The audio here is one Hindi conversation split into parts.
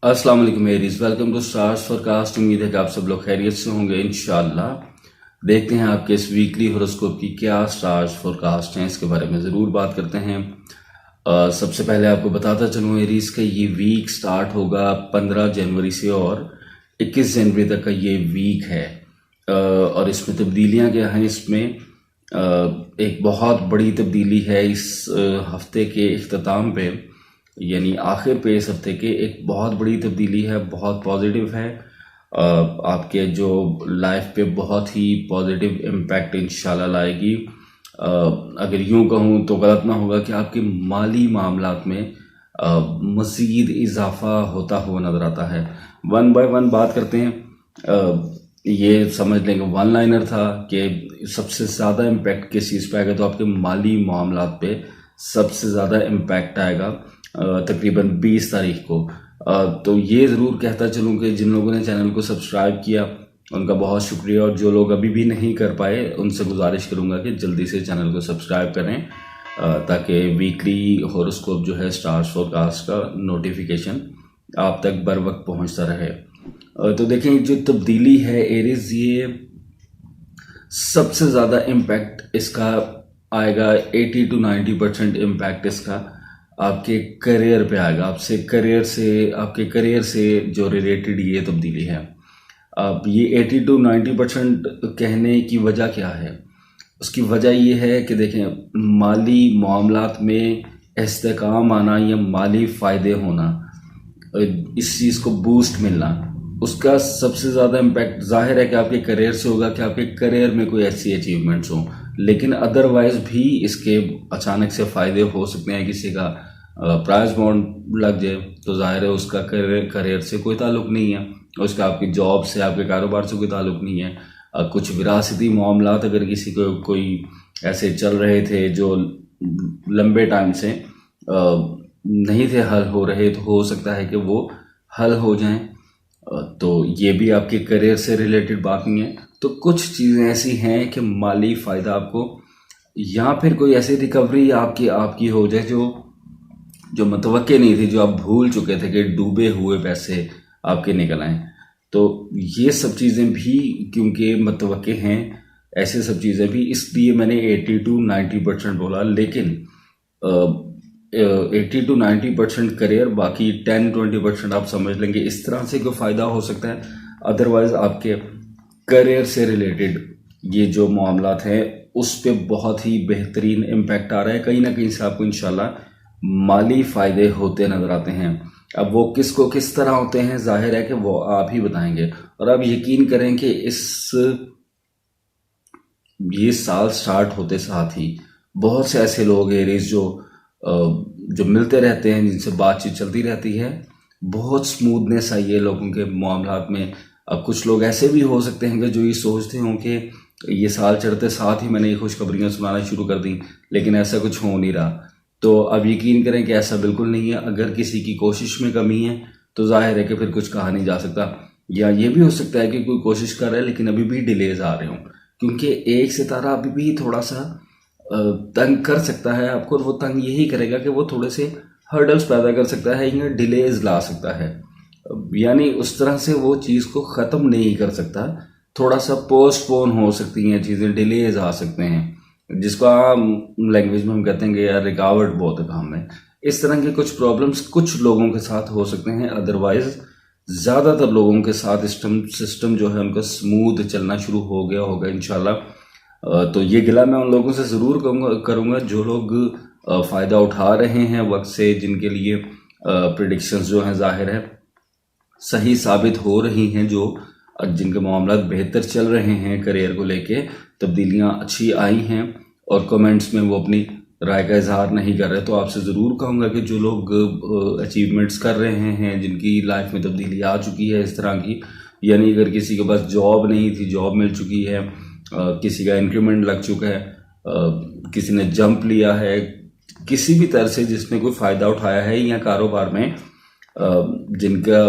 अस्सलाम वालेकुम Aries, welcome to stars forecast. उम्मीद है कि आप सब लोग खैरियत से होंगे इंशाल्लाह। देखते हैं आपके इस वीकली होरोस्कोप की क्या स्टार्स फोरकास्ट हैं, इसके बारे में ज़रूर बात करते हैं। सबसे पहले आपको बताता चलूँ एरीज का ये वीक स्टार्ट होगा 15 जनवरी से और 21 जनवरी तक का ये वीक है। और इसमें तब्दीलियाँ क्या हैं, इसमें एक बहुत बड़ी तब्दीली है इस हफ्ते के इख्तिताम पे, यानी आखिर पे इस हफ्ते के एक बहुत बड़ी तब्दीली है, बहुत पॉजिटिव है। आपके जो लाइफ पे बहुत ही पॉजिटिव इम्पैक्ट इंशाल्लाह लाएगी। अगर यूं कहूँ तो गलत ना होगा कि आपके माली मामलात में मज़ीद इजाफा होता हुआ नज़र आता है। वन बाय वन बात करते हैं। ये समझ लेंगे वन लाइनर था कि सबसे ज़्यादा इम्पैक्ट किस चीज़ पे आएगा, तो आपके माली मामलात पे सबसे ज़्यादा इम्पैक्ट आएगा तकरीबन 20 तारीख को। तो ये ज़रूर कहता चलूँ कि जिन लोगों ने चैनल को सब्सक्राइब किया उनका बहुत शुक्रिया, और जो लोग अभी भी नहीं कर पाए उनसे गुजारिश करूँगा कि जल्दी से चैनल को सब्सक्राइब करें ताकि वीकली हॉरोस्कोप जो है स्टार्स फोरकास्ट का नोटिफिकेशन आप तक बर वक्त पहुँचता रहे। तो देखें, जो तब्दीली है एरीज, ये सबसे ज़्यादा इम्पैक्ट इसका आएगा 80 to 90% इम्पैक्ट इसका आपके करियर पे आएगा। आपके करियर से जो रिलेटेड ये तब्दीली है। अब ये 80 to 90% कहने की वजह क्या है? उसकी वजह ये है कि देखें, माली मामलात में इस्तेकाम आना या माली फ़ायदे होना, इस चीज़ को बूस्ट मिलना, उसका सबसे ज़्यादा इम्पैक्ट जाहिर है कि आपके करियर से होगा कि आपके करियर में कोई ऐसी अचीवमेंट्स हों। लेकिन अदरवाइज भी इसके अचानक से फ़ायदे हो सकते हैं। किसी का प्राइज बॉन्ड लग जाए तो जाहिर है उसका करियर से कोई ताल्लुक़ नहीं है, उसका आपकी जॉब से, आपके कारोबार से कोई ताल्लुक़ नहीं है। कुछ विरासती मामलात अगर किसी को कोई ऐसे चल रहे थे जो लंबे टाइम से नहीं थे हल हो रहे, तो हो सकता है कि वो हल हो जाएं। तो ये भी आपके करियर से रिलेटेड बात नहीं है। तो कुछ चीज़ें ऐसी हैं कि माली फ़ायदा आपको, या फिर कोई ऐसी रिकवरी आपकी हो जाए जो मतवक्के नहीं थी, जो आप भूल चुके थे कि डूबे हुए पैसे आपके निकल आए। तो ये सब चीज़ें भी क्योंकि मतवक्के हैं, ऐसे सब चीज़ें भी, इसलिए मैंने 80 to 90% बोला। लेकिन 80 to 90% करियर, बाकी 10-20% आप समझ लेंगे इस तरह से कोई फ़ायदा हो सकता है। अदरवाइज़ आपके करियर से रिलेटेड ये जो मामलात हैं उस पर बहुत ही बेहतरीन इम्पैक्ट आ रहा है। कहीं ना कहीं से आपको इंशाल्लाह माली फ़ायदे होते नज़र आते हैं। अब वो किसको किस तरह होते हैं, जाहिर है कि वो आप ही बताएंगे। और आप यकीन करें कि ये साल स्टार्ट होते साथ ही बहुत से ऐसे लोग एरीज जो मिलते रहते हैं, जिनसे बातचीत चलती रहती है, बहुत स्मूथनेस आई है लोगों के मामलात में। अब कुछ लोग ऐसे भी हो सकते हैं कि जो ये सोचते हों कि ये साल चढ़ते साथ ही मैंने ये खुशखबरियाँ सुनाना शुरू कर दी, लेकिन ऐसा कुछ हो नहीं रहा। तो अब यकीन करें कि ऐसा बिल्कुल नहीं है। अगर किसी की कोशिश में कमी है तो जाहिर है कि फिर कुछ कहा नहीं जा सकता। या ये भी हो सकता है कि कोई कोशिश कर रहा है लेकिन अभी भी डिलेज आ रहे हों, क्योंकि एक सितारा अभी भी थोड़ा सा तंग कर सकता है आपको, और वो तंग यही करेगा कि वो थोड़े से हर्डल्स पैदा कर सकता है या डिलेज ला सकता है। यानी उस तरह से वो चीज़ को ख़त्म नहीं कर सकता, थोड़ा सा पोस्टपोन हो सकती हैं चीज़ें, डिलेज आ सकते हैं, जिसको आम लैंग्वेज में हम कहते हैं कि यार रुकावट बहुत है काम में। इस तरह के कुछ प्रॉब्लम्स कुछ लोगों के साथ हो सकते हैं। अदरवाइज ज़्यादातर लोगों के साथ सिस्टम जो है उनका स्मूथ चलना शुरू हो गया होगा इंशाल्लाह। तो ये गिला मैं उन लोगों से ज़रूर करूँगा जो लोग फ़ायदा उठा रहे हैं वक्त से, जिनके लिए प्रिडिक्शंस जो हैं जाहिर है सही साबित हो रही हैं, जिनके मामला बेहतर चल रहे हैं, करियर को लेके तब्दीलियाँ अच्छी आई हैं, और कमेंट्स में वो अपनी राय का इजहार नहीं कर रहे। तो आपसे ज़रूर कहूँगा कि जो लोग अचीवमेंट्स कर रहे हैं, जिनकी लाइफ में तब्दीली आ चुकी है इस तरह की, यानी अगर किसी के पास जॉब नहीं थी, जॉब मिल चुकी है, किसी का इंक्रीमेंट लग चुका है, किसी ने जंप लिया है, किसी भी तरह से जिसने कोई फ़ायदा उठाया है, या कारोबार में जिनका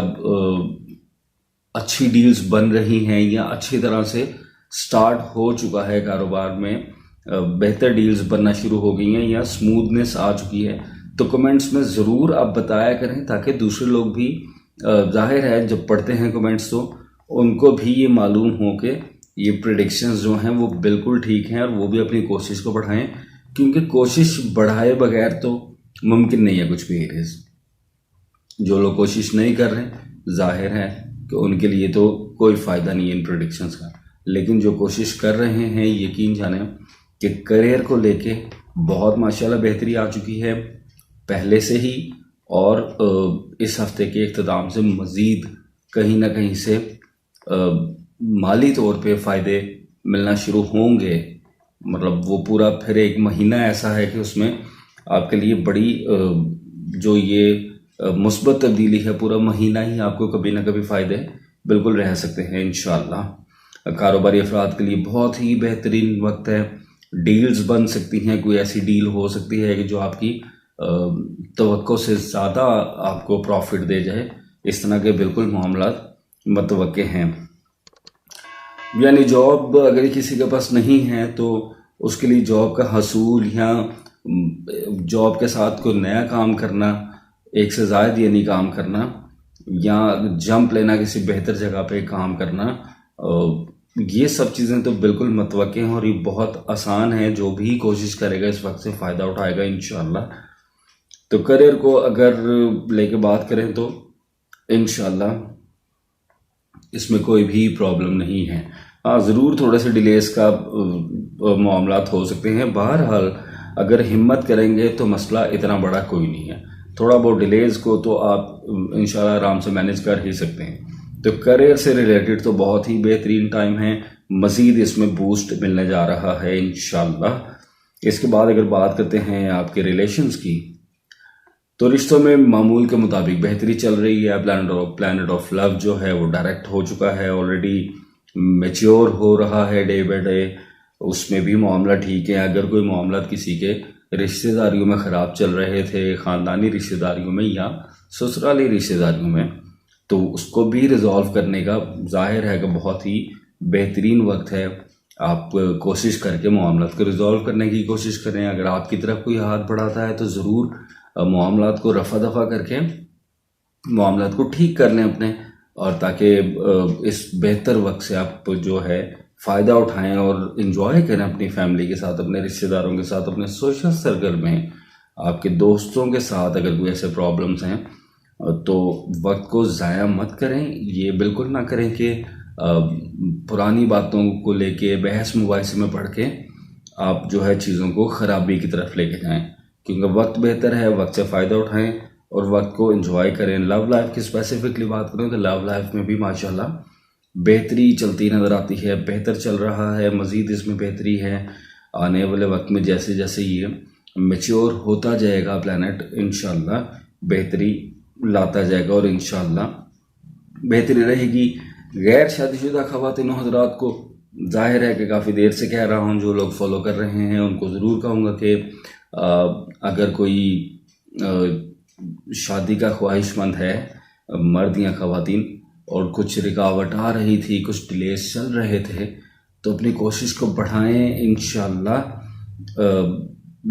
अच्छी डील्स बन रही हैं या अच्छी तरह से स्टार्ट हो चुका है कारोबार में, बेहतर डील्स बनना शुरू हो गई हैं या स्मूथनेस आ चुकी है, तो कमेंट्स में ज़रूर आप बताया करें ताकि दूसरे लोग भी जाहिर है जब पढ़ते हैं कमेंट्स तो उनको भी ये मालूम हो कि ये प्रिडिक्शंस जो हैं वो बिल्कुल ठीक हैं और वो भी अपनी कोशिश को बढ़ाएं, क्योंकि कोशिश बढ़ाए बगैर तो मुमकिन नहीं है कुछ भी। जो लोग कोशिश नहीं कर रहे जाहिर है कि उनके लिए तो कोई फ़ायदा नहीं है इन प्रिडिक्शंस का, लेकिन जो कोशिश कर रहे हैं यकीन जाने कि करियर को लेके बहुत माशाल्लाह बेहतरी आ चुकी है पहले से ही, और इस हफ्ते के इख्तिताम से मज़ीद कहीं ना कहीं से माली तौर पे फ़ायदे मिलना शुरू होंगे। मतलब वो पूरा फिर एक महीना ऐसा है कि उसमें आपके लिए बड़ी जो ये मुस्बत तब्दीली है, पूरा महीना ही आपको कभी ना कभी फ़ायदे बिल्कुल रह सकते हैं इंशाअल्लाह। कारोबारी अफराद के लिए बहुत ही बेहतरीन वक्त है, डील्स बन सकती हैं, कोई ऐसी डील हो सकती है कि जो आपकी तवक्को से ज़्यादा आपको प्रॉफिट दे जाए, इस तरह के बिल्कुल मामलात मतवक्के हैं। यानी जॉब अगर किसी के पास नहीं है तो उसके लिए जॉब का हसूल या जॉब के साथ कोई नया काम करना, एक से ज़ायद यानी काम करना, या जंप लेना किसी बेहतर जगह पे काम करना, ये सब चीज़ें तो बिल्कुल मतवक्के हैं और ये बहुत आसान है। जो भी कोशिश करेगा इस वक्त से फ़ायदा उठाएगा इंशाअल्लाह। तो करियर को अगर लेके बात करें तो इंशाअल्लाह इसमें कोई भी प्रॉब्लम नहीं है। हाँ, ज़रूर थोड़े से डिलेस का मामलात हो सकते हैं। बहरहाल अगर हिम्मत करेंगे तो मसला इतना बड़ा कोई नहीं है। थोड़ा बहुत डिलेज को तो आप इंशाल्लाह आराम से मैनेज कर ही सकते हैं। तो करियर से रिलेटेड तो बहुत ही बेहतरीन टाइम है, मज़ीद इसमें बूस्ट मिलने जा रहा है इंशाल्लाह। इसके बाद अगर बात करते हैं आपके रिलेशंस की, तो रिश्तों में मामूल के मुताबिक बेहतरी चल रही है। प्लैनेट ऑफ लव जो है वो डायरेक्ट हो चुका है, ऑलरेडी मैच्योर हो रहा है डे बाय डे। उसमें भी मामला ठीक है। अगर कोई मामला किसी के रिश्तेदारियों में ख़राब चल रहे थे, ख़ानदानी रिश्तेदारियों में या ससुराली रिश्तेदारियों में, तो उसको भी रिजॉल्व करने का जाहिर है कि बहुत ही बेहतरीन वक्त है। आप कोशिश करके मामला को रिजॉल्व करने की कोशिश करें। अगर आपकी तरफ कोई हाथ बढ़ाता है तो ज़रूर मामलात को रफ़ा दफ़ा करके मामलात को ठीक कर लें अपने, और ताकि इस बेहतर वक्त से आप जो है फ़ायदा उठाएं और इन्जॉय करें अपनी फैमिली के साथ, अपने रिश्तेदारों के साथ, अपने सोशल सर्कल में, आपके दोस्तों के साथ। अगर कोई ऐसे प्रॉब्लम्स हैं तो वक्त को ज़ाया मत करें। ये बिल्कुल ना करें कि पुरानी बातों को लेके बहस मुबाहिसे में पढ़ के आप जो है चीज़ों को ख़राबी की तरफ लेके जाएं, क्योंकि वक्त बेहतर है। वक्त से फ़ायदा उठाएं और वक्त को एंजॉय करें। लव लाइफ की स्पेसिफिकली बात करें तो लव लाइफ में भी माशाल्लाह बेहतरी चलती नज़र आती है, बेहतर चल रहा है, मज़ीद इसमें बेहतरी है। आने वाले वक्त में जैसे जैसे ये मैच्योर होता जाएगा प्लैनेट, इंशाल्लाह बेहतरी लाता जाएगा और इंशाल्लाह बेहतरी रहेगी। गैर शादीशुदा ख़वातीन हज़रात को जाहिर है कि काफ़ी देर से कह रहा हूँ, जो लोग फॉलो कर रहे हैं उनको ज़रूर कहूँगा कि अगर कोई शादी का ख्वाहिशमंद है मर्द या ख़वातीन और कुछ रुकावट आ रही थी, कुछ डिलेस चल रहे थे, तो अपनी कोशिश को बढ़ाएं। इंशाल्लाह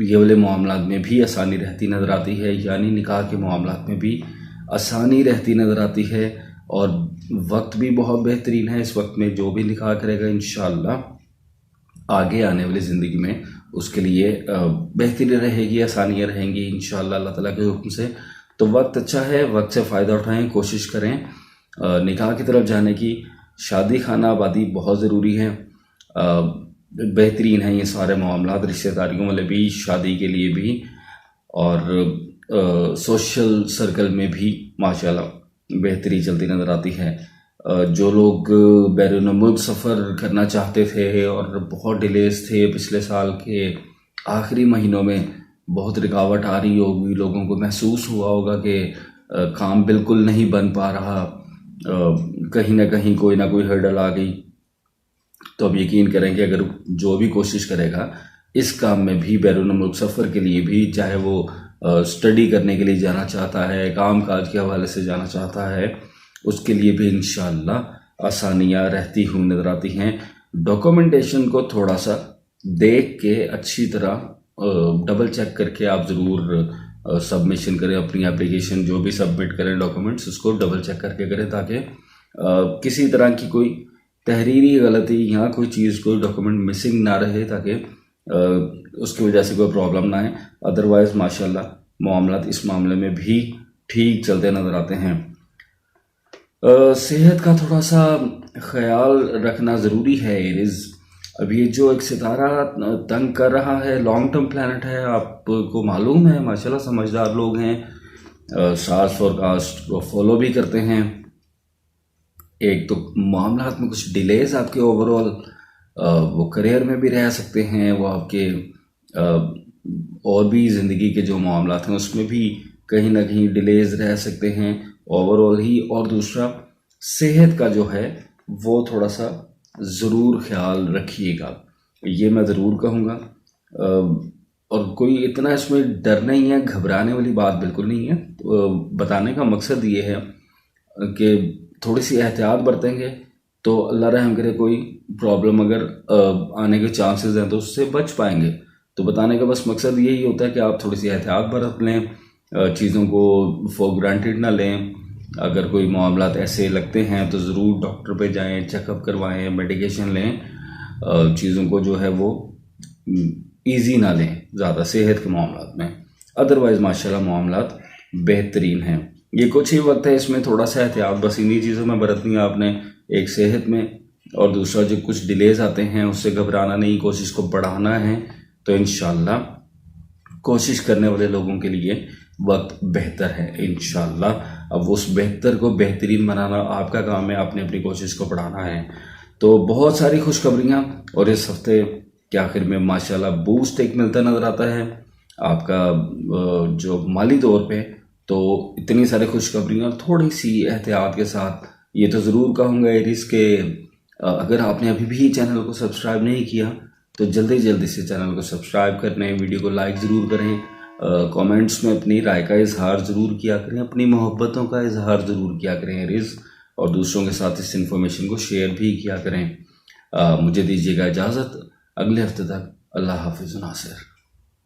ये वाले मामलात में भी आसानी रहती नज़र आती है, यानी निकाह के मामलात में भी आसानी रहती नज़र आती है और वक्त भी बहुत बेहतरीन है। इस वक्त में जो भी निकाह करेगा इंशाल्लाह आगे आने वाली ज़िंदगी में उसके लिए बेहतरी रहेगी, आसानियाँ रहेंगी इंशाल्लाह अल्लाह ताला के हुक्म से। तो वक्त अच्छा है, वक्त से फ़ायदा उठाएं, कोशिश करें निकाह की तरफ जाने की। शादी खाना आबादी बहुत ज़रूरी है, बेहतरीन है ये सारे मामलात, रिश्तेदारियों वाले भी, शादी के लिए भी और सोशल सर्कल में भी माशाल्लाह बेहतरी चलती नज़र आती है। जो लोग बैरून मुल्क सफ़र करना चाहते थे और बहुत डिलेस थे, पिछले साल के आखिरी महीनों में बहुत रुकावट आ रही होगी, लोगों को महसूस हुआ होगा कि काम बिल्कुल नहीं बन पा रहा, कहीं ना कहीं कोई ना कोई हर्डल आ गई। तो अब यकीन करें कि अगर जो भी कोशिश करेगा इस काम में भी, बैरून मुल्क सफ़र के लिए भी, चाहे वो स्टडी करने के लिए जाना चाहता है, काम काज के हवाले से जाना चाहता है, उसके लिए भी इंशाल्लाह आसानियाँ रहती हुई नज़र आती हैं। डॉक्यूमेंटेशन को थोड़ा सा देख के अच्छी तरह डबल चेक करके आप ज़रूर सबमिशन करें, अपनी एप्लीकेशन जो भी सबमिट करें डॉक्यूमेंट्स उसको डबल चेक करके करें, ताकि किसी तरह की कोई तहरीरी गलती या कोई चीज़, कोई डॉक्यूमेंट मिसिंग ना रहे, ताकि उसकी वजह से कोई प्रॉब्लम ना आए। अदरवाइज़ माशाल्लाह मामलात इस मामले में भी ठीक चलते नज़र आते हैं। सेहत का थोड़ा सा ख्याल रखना ज़रूरी है एरीज। अब ये जो एक सितारा तंग कर रहा है, लॉन्ग टर्म प्लैनेट है, आपको मालूम है, माशाल्लाह समझदार लोग हैं, स्टार्स फोरकास्ट को फॉलो भी करते हैं। एक तो मामलात में कुछ डिलेज आपके ओवरऑल वो करियर में भी रह सकते हैं, वो आपके और भी ज़िंदगी के जो मामलात हैं उसमें भी कहीं ना कहीं डिलेज रह सकते हैं ओवरऑल ही। और दूसरा सेहत का जो है वो थोड़ा सा ज़रूर ख्याल रखिएगा, ये मैं ज़रूर कहूँगा। और कोई इतना इसमें डर नहीं है, घबराने वाली बात बिल्कुल नहीं है। बताने का मकसद ये है कि थोड़ी सी एहतियात बरतेंगे तो अल्लाह रहम करे कोई प्रॉब्लम अगर आने के चांसेस हैं तो उससे बच पाएंगे। तो बताने का बस मकसद यही होता है कि आप थोड़ी सी एहतियात बरत लें, चीज़ों को फॉर ग्रांटेड ना लें। अगर कोई मामलात ऐसे लगते हैं तो ज़रूर डॉक्टर पे जाएं, चेकअप करवाएं, मेडिकेशन लें, चीज़ों को जो है वो इजी ना लें ज़्यादा सेहत के मामलात में। अदरवाइज़ माशाल्लाह मामलात बेहतरीन हैं। ये कुछ ही वक्त है, इसमें थोड़ा सा एहतियात बस इन्हीं चीज़ों में बरतनी है आपने, एक सेहत में, और दूसरा जो कुछ डिलेज आते हैं उससे घबराना नहीं, कोशिश को बढ़ाना है। तो इंशाल्लाह कोशिश करने वाले लोगों के लिए वक्त बेहतर है इंशाल्लाह। अब उस बेहतर को बेहतरीन बनाना आपका काम है, आपने अपनी कोशिश को बढ़ाना है। तो बहुत सारी खुशखबरियाँ, और इस हफ्ते के आखिर में माशाल्लाह बूस्ट एक मिलता नज़र आता है आपका जो माली तौर पे। तो इतनी सारी खुशखबरियाँ और थोड़ी सी एहतियात के साथ ये तो ज़रूर कहूँगा एरीज के, अगर आपने अभी भी चैनल को सब्सक्राइब नहीं किया तो जल्दी जल्दी से चैनल को सब्सक्राइब करें, वीडियो को लाइक ज़रूर करें, कमेंट्स में अपनी राय का इजहार ज़रूर किया करें, अपनी मोहब्बतों का इजहार ज़रूर किया करें एरीज, और दूसरों के साथ इस इन्फॉर्मेशन को शेयर भी किया करें। मुझे दीजिएगा इजाज़त, अगले हफ्ते तक अल्लाह हाफिज़ नासिर।